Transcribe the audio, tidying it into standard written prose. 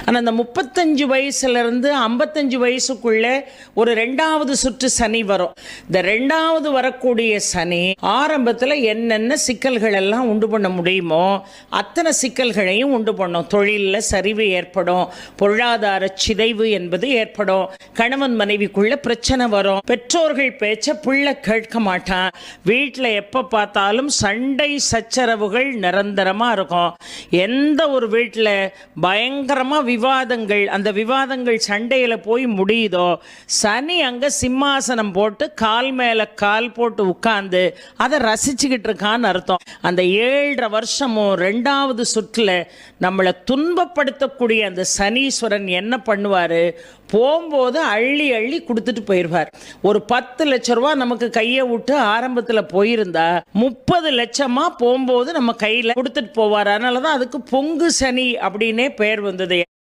ஆனால் அந்த 35 வயசுலேருந்து 55 வயசுக்குள்ளே ஒரு 2வது சுற்று சனி வரும். இந்த 2வது வரக்கூடிய சனி ஆரம்பத்தில் என்னென்ன சிக்கல்கள் எல்லாம் உண்டு பண்ண முடியுமோ அத்தனை சிக்கல்களையும் உண்டு பண்ணும். தொழிலில் சரிவு ஏற்படும், பொருளாதார சிதைவு என்பது ஏற்படும், கணவன் மனைவிக்குள்ள பிரச்சனை வரும், பெற்றோர்கள் பேச்ச பிள்ளை கேட்க மாட்டான், வீட்டில் எப்போ பார்த்தாலும் சண்டை சச்சரவுகள் நிரந்தரமாக இருக்கும். எந்த ஒரு வீட்டில் பயங்கரமாக விவாதங்கள், அந்த விவாதங்கள் சண்டையில் போய் முடியுதோ சனி அங்கே சிம்மாசனம் போட்டு கால் மேலே கால் போட்டு உட்கார்ந்து அதை ரசிச்சுக்கிட்டு இருக்கான்னு அர்த்தம். அந்த 7.5 வருஷமும் 2வது சுற்றில் நம்மளை துன்பப்படுத்தக்கூடிய அந்த சனீஸ்வரன் என்ன பண்ணுவார், போகும்போது அள்ளி அள்ளி கொடுத்துட்டு போயிடுவார். ஒரு 10 லட்ச ரூபா நமக்கு கையை விட்டு ஆரம்பத்தில் போயிருந்தா 30 லட்சமா போகும்போது நம்ம கையில் கொடுத்துட்டு போவார். அதனால தான் அதுக்கு பொங்கு சனி அப்படின்னே பெயர் வந்தது.